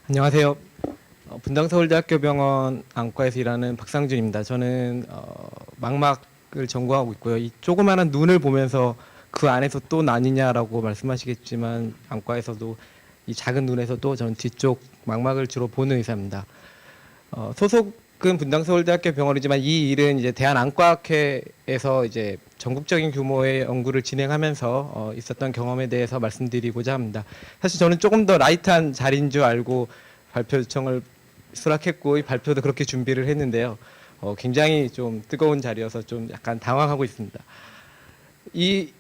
안녕하세요. 분당서울대학교 병원 안과에서 일하는 박상준입니다. 저는 망막을 전공하고 있고요. 이 조그마한 눈을 보면서 그 안에서 또 나뉘냐라고 말씀하시겠지만 안과에서도 이 작은 눈에서도 저는 뒤쪽 망막을 주로 보는 의사입니다. 소속은 분당서울대학교 병원이지만 이 일은 이제 대한안과학회에서 이제 전국적인 규모의 연구를 진행하면서 있었던 경험에 대해서 말씀드리고자 합니다. 사실 저는 조금 더 라이트한 자리인 줄 알고 발표 요청을 수락했고 이 발표도 그렇게 준비를 했는데요. 굉장히 좀 뜨거운 자리여서 좀 약간 당황하고 있습니다. 이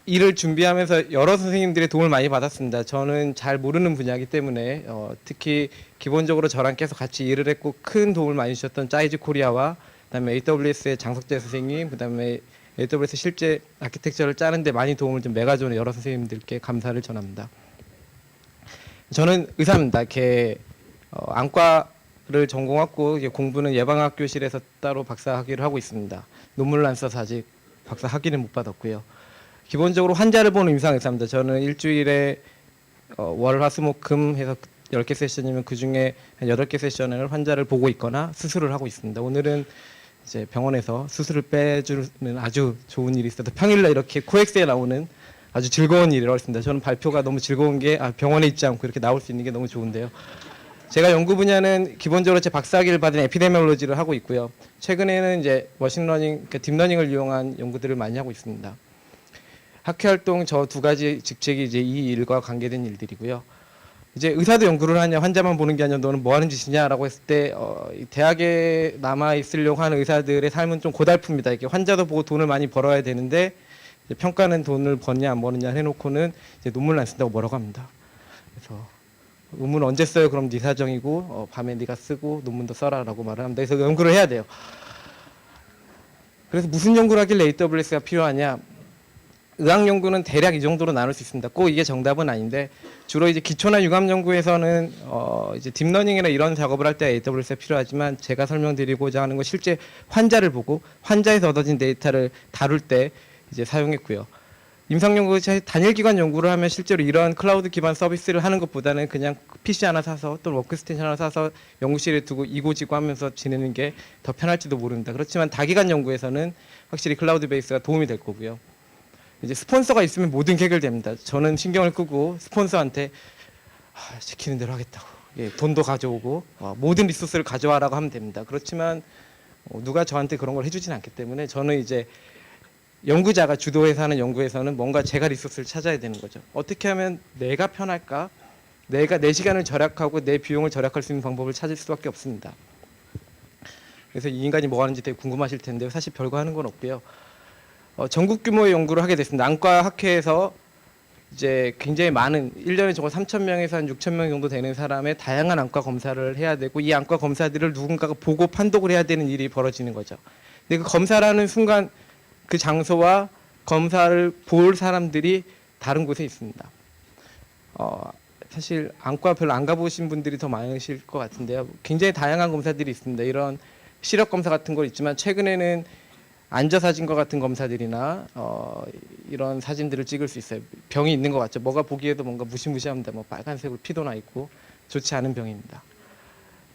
일을 준비하면서 여러 선생님들의 도움을 많이 받았습니다. 저는 잘 모르는 분야이기 때문에 특히 기본적으로 저랑 계속 같이 일을 했고 큰 도움을 많이 주셨던 짜이즈 코리아와 그다음에 AWS의 장석재 선생님, 그다음에 AWS 실제 아키텍처를 짜는데 많이 도움을 좀 매가주는 여러 선생님들께 감사를 전합니다. 저는 의사입니다. 안과를 전공했고 공부는 예방학 교실에서 따로 박사 학위를 하고 있습니다. 논문을 안 써서 아직 박사 학위는 못 받았고요. 기본적으로 환자를 보는 임상의사입니다. 저는 일주일에 월, 화, 수, 목, 금 해서 10개 세션이면 그중에 한 8개 세션을 환자를 보고 있거나 수술을 하고 있습니다. 오늘은 이제 병원에서 수술을 빼주는 아주 좋은 일이 있어서 평일날 이렇게 코엑스에 나오는 아주 즐거운 일이라고 했습니다. 저는 발표가 너무 즐거운 게 병원에 있지 않고 이렇게 나올 수 있는 게 너무 좋은데요. 제가 연구 분야는 기본적으로 제 박사학위를 받은 에피데미올로지를 하고 있고요. 최근에는 이제 머신러닝, 그러니까 딥러닝을 이용한 연구들을 많이 하고 있습니다. 학회 활동 저 두 가지 직책이 이제 이 일과 관계된 일들이고요. 이제 의사도 연구를 하냐, 환자만 보는 게 아니라 너는 뭐 하는 짓이냐라고 했을 때 대학에 남아 있으려고 하는 의사들의 삶은 좀 고달픕니다. 이렇게 환자도 보고 돈을 많이 벌어야 되는데 평가는 돈을 버냐 안 버느냐 해놓고는 이제 논문을 안 쓴다고 뭐라고 합니다. 그래서 논문 언제 써요? 그럼 네 사정이고 밤에 네가 쓰고 논문도 써라라고 말을 합니다. 그래서 연구를 해야 돼요. 그래서 무슨 연구를 하길래 AWS가 필요하냐? 의학 연구는 대략 이 정도로 나눌 수 있습니다. 꼭 이게 정답은 아닌데 주로 이제 기초나 융합 연구에서는 이제 딥러닝이나 이런 작업을 할 때 AWS가 필요하지만 제가 설명드리고자 하는 건 실제 환자를 보고 환자에서 얻어진 데이터를 다룰 때 이제 사용했고요. 임상 연구, 단일 기관 연구를 하면 실제로 이런 클라우드 기반 서비스를 하는 것보다는 그냥 PC 하나 사서 또 워크스테이션 하나 사서 연구실에 두고 이고지고 하면서 지내는 게 더 편할지도 모릅니다. 그렇지만 다기관 연구에서는 확실히 클라우드 베이스가 도움이 될 거고요. 이제 스폰서가 있으면 모든 게 해결됩니다. 저는 신경을 끄고 스폰서한테 시키는 대로 하겠다고 돈도 가져오고 모든 리소스를 가져와라고 하면 됩니다. 그렇지만 누가 저한테 그런 걸 해주진 않기 때문에 저는 이제 연구자가 주도해서 하는 연구에서는 뭔가 제가 리소스를 찾아야 되는 거죠. 어떻게 하면 내가 편할까? 내가 내 시간을 절약하고 내 비용을 절약할 수 있는 방법을 찾을 수밖에 없습니다. 그래서 이 인간이 뭐 하는지 되게 궁금하실 텐데 사실 별거 하는 건 없고요. 전국 규모의 연구를 하게 됐습니다. 안과 학회에서 이제 굉장히 많은 1년에 저거 3,000명에서 한 6,000명 정도 되는 사람의 다양한 안과 검사를 해야 되고 이 안과 검사들을 누군가가 보고 판독을 해야 되는 일이 벌어지는 거죠. 근데 그 검사라는 순간 그 장소와 검사를 볼 사람들이 다른 곳에 있습니다. 사실 안과 별로 안 가보신 분들이 더 많으실 것 같은데요. 굉장히 다양한 검사들이 있습니다. 이런 시력 검사 같은 거 있지만 최근에는 앉아 사진과 같은 검사들이나 이런 사진들을 찍을 수 있어요. 병이 있는 것 같죠. 뭐가 보기에도 뭔가 무시무시합니다. 뭐 빨간색으로 피도 나 있고 좋지 않은 병입니다.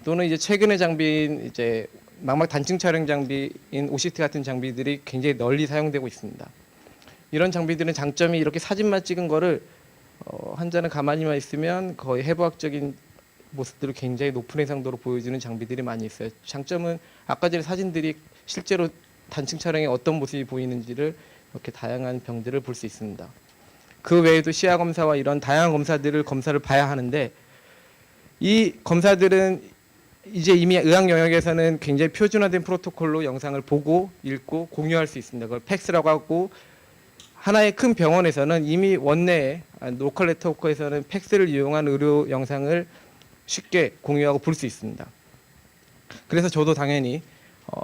또는 이제 최근의 장비인 이제 망막 단층 촬영 장비인 OCT 같은 장비들이 굉장히 널리 사용되고 있습니다. 이런 장비들은 장점이 이렇게 사진만 찍은 거를 환자는 가만히만 있으면 거의 해부학적인 모습들을 굉장히 높은 해상도로 보여주는 장비들이 많이 있어요. 장점은 아까 전에 사진들이 실제로 단층 촬영에 어떤 모습이 보이는지를 이렇게 다양한 병들을 볼 수 있습니다. 그 외에도 시야 검사와 이런 다양한 검사를 봐야 하는데 이 검사들은 이제 이미 의학 영역에서는 굉장히 표준화된 프로토콜로 영상을 보고 읽고 공유할 수 있습니다. 그걸 팩스라고 하고 하나의 큰 병원에서는 이미 원내에 로컬 네트워크에서는 팩스를 이용한 의료 영상을 쉽게 공유하고 볼 수 있습니다. 그래서 저도 당연히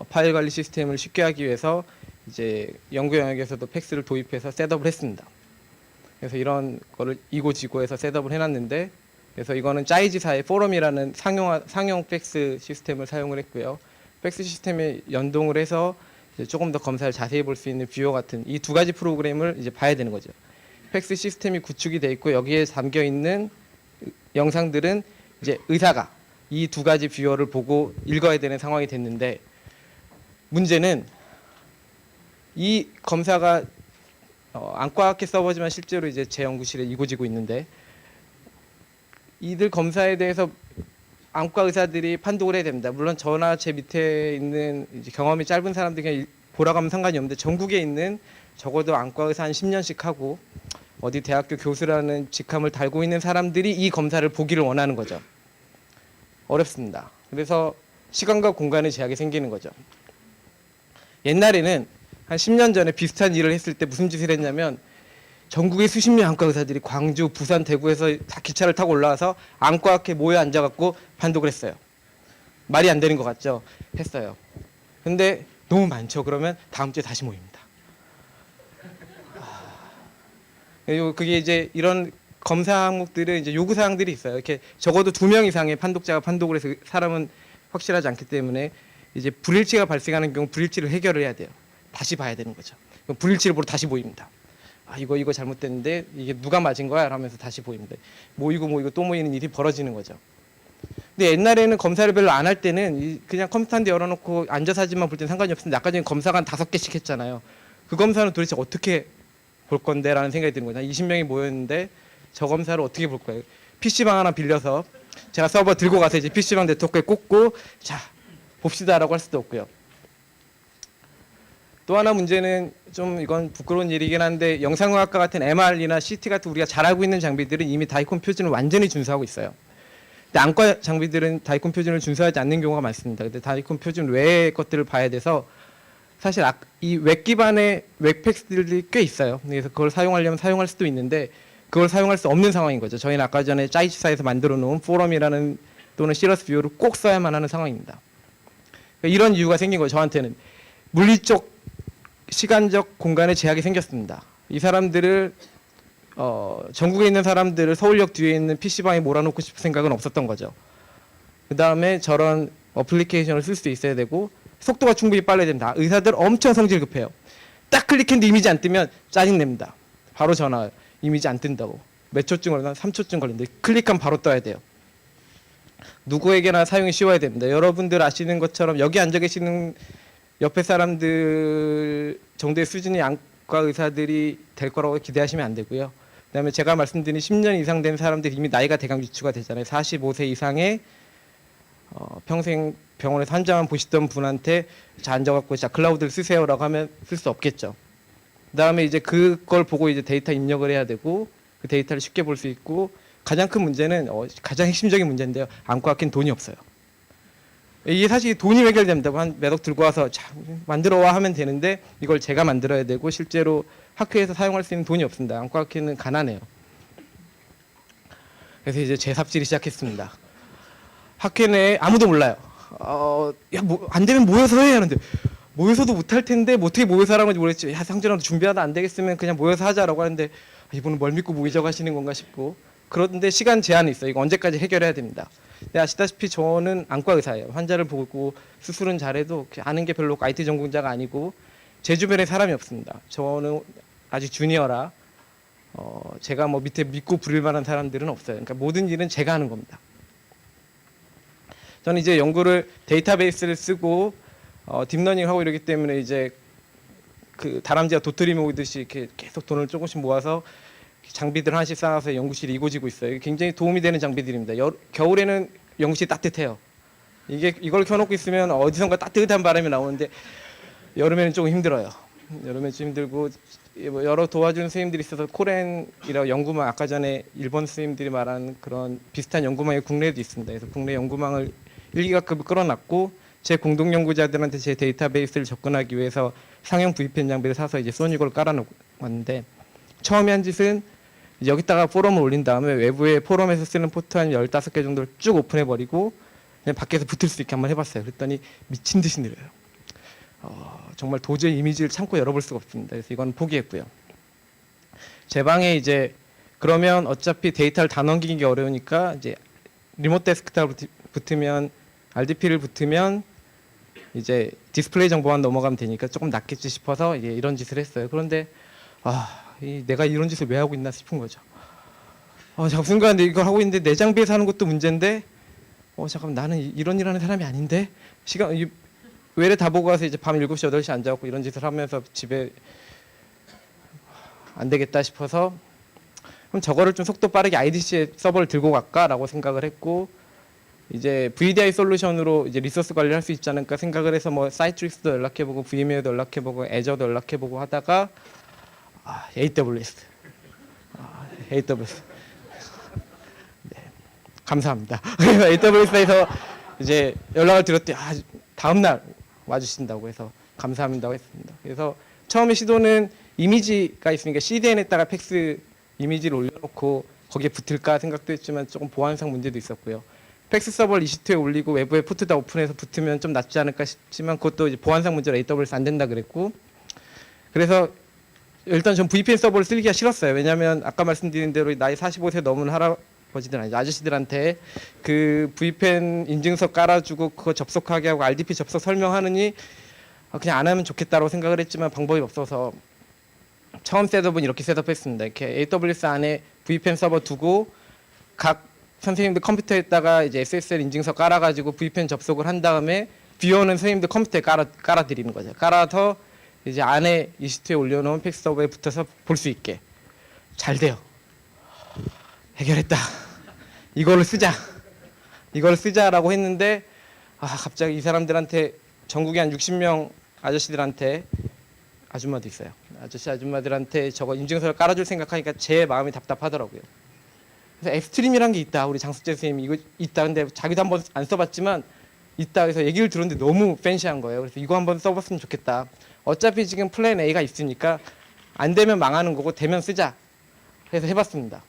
파일 관리 시스템을 쉽게 하기 위해서 이제 연구 영역에서도 팩스를 도입해서 셋업을 했습니다. 그래서 이런 거를 이고지고해서 셋업을 해놨는데 그래서 이거는 짜이지사의 포럼이라는 상용 팩스 시스템을 사용을 했고요. 팩스 시스템에 연동을 해서 이제 조금 더 검사를 자세히 볼 수 있는 뷰어 같은 이 두 가지 프로그램을 이제 봐야 되는 거죠. 팩스 시스템이 구축이 돼 있고 여기에 담겨 있는 영상들은 이제 의사가 이 두 가지 뷰어를 보고 읽어야 되는 상황이 됐는데, 문제는 이 검사가 안과학회 서버지만 실제로 이제 제 연구실에 이고지고 있는데, 이들 검사에 대해서 안과 의사들이 판독을 해야 됩니다. 물론 저나 제 밑에 있는 이제 경험이 짧은 사람들이 그냥 보라고 하면 상관이 없는데, 전국에 있는 적어도 안과 의사 한 10년씩 하고 어디 대학교 교수라는 직함을 달고 있는 사람들이 이 검사를 보기를 원하는 거죠. 어렵습니다. 그래서 시간과 공간의 제약이 생기는 거죠. 옛날에는 한 10년 전에 비슷한 일을 했을 때 무슨 짓을 했냐면, 전국의 수십 명 안과 의사들이 광주, 부산, 대구에서 다 기차를 타고 올라와서 안과학회 모여 앉아갖고 판독을 했어요. 말이 안 되는 것 같죠? 했어요. 근데 너무 많죠. 그러면 다음 주에 다시 모입니다. 그리고 그게 이제 이런 검사 항목들은 이제 요구 사항들이 있어요. 이렇게 적어도 2명 이상의 판독자가 판독을 해서 사람은 확실하지 않기 때문에 이제 불일치가 발생하는 경우 불일치를 해결을 해야 돼요. 다시 봐야 되는 거죠. 그럼 불일치를 보러 다시 모입니다. 아, 이거 잘못됐는데 이게 누가 맞은 거야? 라면서 다시 보입니다. 모이고 또 모이는 일이 벌어지는 거죠. 근데 옛날에는 검사를 별로 안 할 때는 그냥 컴퓨터 한 대 열어놓고 앉아 사진만 볼 때는 상관이 없었는데, 아까 전에 검사가 한 5개씩 했잖아요. 그 검사는 도대체 어떻게 볼 건데? 라는 생각이 드는 거죠. 한 20명이 모였는데 저 검사를 어떻게 볼 거예요? PC방 하나 빌려서 제가 서버 들고 가서 이제 PC방 네트워크에 꽂고 자 봅시다 라고 할 수도 없고요. 또 하나 문제는 좀 이건 부끄러운 일이긴 한데, 영상의학과 같은 MR이나 CT 같은 우리가 잘 알고 있는 장비들은 이미 다이콘 표준을 완전히 준수하고 있어요. 근데 안과 장비들은 다이콘 표준을 준수하지 않는 경우가 많습니다. 근데 다이콘 표준 외의 것들을 봐야 돼서 사실 이 웹 기반의 웹팩스들이 꽤 있어요. 그래서 그걸 사용하려면 사용할 수도 있는데 그걸 사용할 수 없는 상황인 거죠. 저희는 아까 전에 짜이치사에서 만들어 놓은 포럼이라는 또는 시러스 뷰어를 꼭 써야만 하는 상황입니다. 이런 이유가 생긴 거예요. 저한테는 물리적 시간적 공간의 제약이 생겼습니다. 이 사람들을 전국에 있는 사람들을 서울역 뒤에 있는 PC방에 몰아놓고 싶을 생각은 없었던 거죠. 그 다음에 저런 어플리케이션을 쓸 수 있어야 되고 속도가 충분히 빨라야 된다. 의사들 엄청 성질 급해요. 딱 클릭했는데 이미지 안 뜨면 짜증냅니다. 바로 전화 와요. 이미지 안 뜬다고. 몇 초쯤 걸리나? 3초쯤 걸리는데 클릭하면 바로 떠야 돼요. 누구에게나 사용이 쉬워야 됩니다. 여러분들 아시는 것처럼 여기 앉아 계시는 옆에 사람들 정도의 수준의 안과 의사들이 될 거라고 기대하시면 안 되고요. 그다음에 제가 말씀드린 10년 이상 된 사람들이 이미 나이가 대강 유추가 되잖아요. 45세 이상의 평생 병원에서 환자만 보시던 분한테 자 앉아갖고 자 클라우드를 쓰세요라고 하면 쓸 수 없겠죠. 그다음에 이제 그걸 보고 이제 데이터 입력을 해야 되고 그 데이터를 쉽게 볼 수 있고, 가장 큰 문제는 가장 핵심적인 문제인데요. 안과학회는 돈이 없어요. 이게 사실 돈이 해결됩니다. 한 몇 억 들고 와서 자 만들어 와 하면 되는데 이걸 제가 만들어야 되고 실제로 학회에서 사용할 수 있는 돈이 없습니다. 안과학회는 가난해요. 그래서 이제 재삽질이 시작했습니다. 학회 내에 아무도 몰라요. 안 되면 모여서 해야 하는데 모여서도 못할 텐데 뭐 어떻게 모여서 하라는 건지 모르겠지. 야, 상준아도 준비하다 안 되겠으면 그냥 모여서 하자라고 하는데 이분은 뭘 믿고 모이자고 하시는 건가 싶고, 그런데 시간 제한이 있어요. 이거 언제까지 해결해야 됩니다. 근데 아시다시피 저는 안과 의사예요. 환자를 보고 수술은 잘해도 아는 게 별로 없고 IT 전공자가 아니고 제 주변에 사람이 없습니다. 저는 아직 주니어라 제가 뭐 밑에 믿고 부릴 만한 사람들은 없어요. 그러니까 모든 일은 제가 하는 겁니다. 저는 이제 연구를 데이터베이스를 쓰고 딥러닝을 하고 이러기 때문에 이제 그 다람쥐가 도토리 모으듯이 이렇게 계속 돈을 조금씩 모아서 장비들 하나씩 쌓아서 연구실이 이고지고 있어요. 굉장히 도움이 되는 장비들입니다. 겨울에는 연구실이 따뜻해요. 이걸 켜놓고 있으면 어디선가 따뜻한 바람이 나오는데 여름에는 조금 힘들어요. 여름에 좀 힘들고 여러 도와주는 선생님들이 있어서 코렌이라고 연구망, 아까 전에 일본 선생님들이 말한 그런 비슷한 연구망이 국내에도 있습니다. 그래서 국내 연구망을 1기가급을 끌어놨고 제 공동 연구자들한테 제 데이터베이스를 접근하기 위해서 상용 VPN 장비를 사서 이제 소니 걸 깔아놓았는데, 처음에 한 짓은 여기다가 포럼을 올린 다음에 외부에 포럼에서 쓰는 포트 한 15개 정도를 쭉 오픈해버리고 그냥 밖에서 붙을 수 있게 한번 해봤어요. 그랬더니 미친 듯이 느려요. 정말 도저히 이미지를 참고 열어볼 수가 없습니다. 그래서 이건 포기했고요. 제 방에 이제 그러면 어차피 데이터를 다 넘기기 어려우니까 이제 리모트 데스크탑을 붙으면 RDP를 붙으면 이제 디스플레이 정보만 넘어가면 되니까 조금 낫겠지 싶어서 이제 이런 짓을 했어요. 그런데 내가 이런 짓을 왜 하고 있나 싶은 거죠. 잡순간에 이걸 하고 있는데 내 장비에서 하는 것도 문제인데 잠깐 나는 이런 일 하는 사람이 아닌데 외래 다 보고 가서 이제 밤 7시 8시 앉아갖고 이런 짓을 하면서 집에 안 되겠다 싶어서 그럼 저거를 좀 속도 빠르게 IDC 서버를 들고 갈까라고 생각을 했고 이제 VDI 솔루션으로 이제 리소스 관리를 할 수 있지 않을까 생각을 해서 뭐 사이트릭스도 연락해보고 VM웨어도 연락해보고 애저도 연락해보고 하다가 AWS 네, 감사합니다. AWS에서 이제 연락을 드렸더니 다음날 와주신다고 해서 감사합니다고 했습니다. 그래서 처음에 시도는 이미지가 있으니까 CDN에다가 팩스 이미지를 올려놓고 거기에 붙을까 생각도 했지만 조금 보안상 문제도 있었고요. 팩스 서버를 EC2에 올리고 외부에 포트 다 오픈해서 붙으면 좀 낫지 않을까 싶지만 그것도 이제 보안상 문제로 AWS 안 된다 그랬고 그래서 일단 전 VPN 서버를 쓰기가 싫었어요. 왜냐하면 아까 말씀드린 대로 나이 45세 넘은 할아버지들 아니죠 아저씨들한테 그 VPN 인증서 깔아주고 그거 접속하게 하고 RDP 접속 설명하느니 그냥 안 하면 좋겠다고 생각을 했지만 방법이 없어서 처음 셋업은 이렇게 셋업했습니다. 이렇게 AWS 안에 VPN 서버 두고 각 선생님들 컴퓨터에다가 이제 SSL 인증서 깔아가지고 VPN 접속을 한 다음에 비오는 선생님들 컴퓨터에 깔아드리는 거죠. 깔아서 이제 안에 EC2에 올려놓은 팩스 서버에 붙어서 볼 수 있게 잘 돼요. 해결했다. 이거를 쓰자라고 했는데 갑자기 이 사람들한테 전국에 한 60명 아저씨들한테 아줌마도 있어요. 아줌마들한테 저거 인증서를 깔아줄 생각하니까 제 마음이 답답하더라고요. 그래서 앱스트림이란 게 있다. 우리 장숙재 선생님이 이거 있다. 근데 자기도 한번 안 써봤지만 있다. 그래서 얘기를 들었는데 너무 팬시한 거예요. 그래서 이거 한번 써봤으면 좋겠다. 어차피 지금 플랜 A가 있으니까 안 되면 망하는 거고 되면 쓰자. 해서 해봤습니다.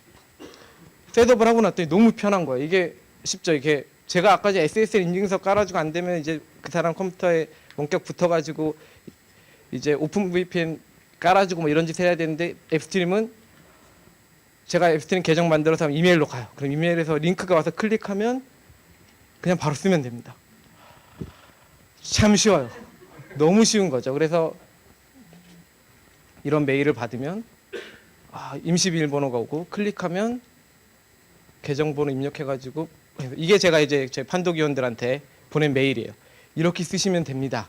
셋업을 하고 났더니 너무 편한 거예요. 이게 쉽죠. 이게 제가 아까 전에 SSL 인증서 깔아주고 안 되면 이제 그 사람 컴퓨터에 원격 붙어가지고 이제 오픈 VPN 깔아주고 뭐 이런 짓 해야 되는데 앱스트림은 제가 앱스트림 계정 만들어서 이메일로 가요. 그럼 이메일에서 링크가 와서 클릭하면 그냥 바로 쓰면 됩니다. 참 쉬워요. 너무 쉬운 거죠. 그래서 이런 메일을 받으면 임시 비밀번호가 오고 클릭하면 계정번호 입력해가지고 이게 제가 이제 제 판독위원들한테 보낸 메일이에요. 이렇게 쓰시면 됩니다.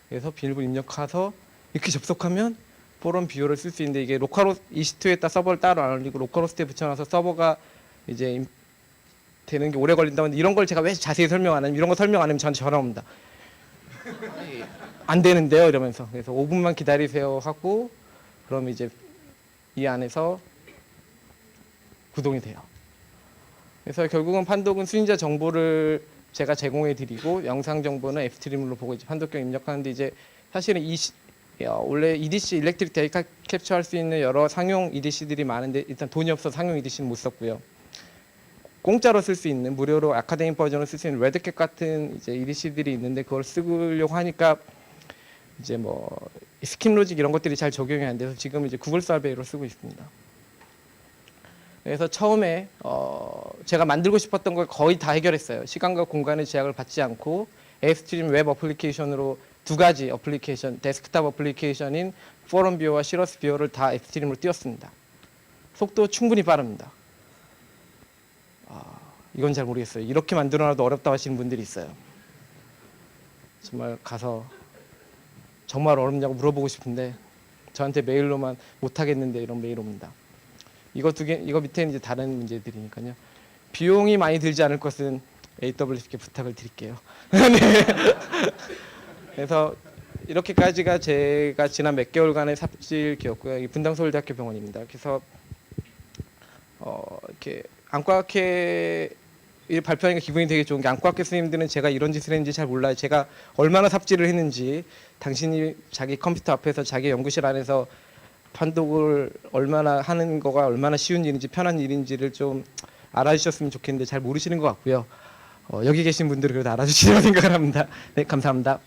그래서 비밀번호 입력해서 이렇게 접속하면 포럼 뷰어를 쓸 수 있는데 이게 EC2에다 서버를 따로 안 올리고 로컬호스트에 붙여놔서 서버가 이제 되는 게 오래 걸린다고 하는데 이런 걸 제가 왜 자세히 설명 안 하면 이런 거 설명 안 하면 저한테 전화 옵니다. 안 되는데요 이러면서. 그래서 5분만 기다리세요 하고 그럼 이제 이 안에서 구동이 돼요. 그래서 결국은 판독은 수신자 정보를 제가 제공해 드리고 영상 정보는 앱스트림으로 보고 이제 판독경 입력하는데 이제 사실은 원래 EDC 일렉트릭 데이터 캡처할 수 있는 여러 상용 EDC들이 많은데 일단 돈이 없어서 상용 EDC는 못 썼고요. 공짜로 쓸 수 있는 무료로 아카데믹 버전을 쓸 수 있는 레드캣 같은 이제 EDC들이 있는데 그걸 쓰려고 하니까 이제 뭐 스킨 로직 이런 것들이 잘 적용이 안 돼서 지금 이제 구글 서베이로 쓰고 있습니다. 그래서 처음에 제가 만들고 싶었던 걸 거의 다 해결했어요. 시간과 공간의 제약을 받지 않고 앱스트림 웹 어플리케이션으로 두 가지 어플리케이션, 데스크탑 어플리케이션인 포럼 뷰어와 시러스 뷰어를 다 앱스트림으로 띄웠습니다. 속도 충분히 빠릅니다. 이건 잘 모르겠어요. 이렇게 만들어놔도 어렵다고 하시는 분들이 있어요. 정말 가서 정말 어렵냐고 물어보고 싶은데 저한테 메일로만 못하겠는데 이런 메일 옵니다. 이거 밑에는 이제 다른 문제들이니까요. 비용이 많이 들지 않을 것은 AWS께 부탁을 드릴게요. 네. 그래서 이렇게까지가 제가 지난 몇 개월간의 삽질 기였고요. 이 분당서울대학교 병원입니다. 그래서 이렇게 안과학회 발표하니까 기분이 되게 좋은 게 안과학회 선생님들은 제가 이런 짓을 했는지 잘 몰라요. 제가 얼마나 삽질을 했는지 당신이 자기 컴퓨터 앞에서 자기 연구실 안에서 판독을 얼마나 하는 거가 얼마나 쉬운 일인지 편한 일인지를 좀 알아주셨으면 좋겠는데 잘 모르시는 것 같고요. 여기 계신 분들은 그래도 알아주시리라고 생각을 합니다. 네, 감사합니다.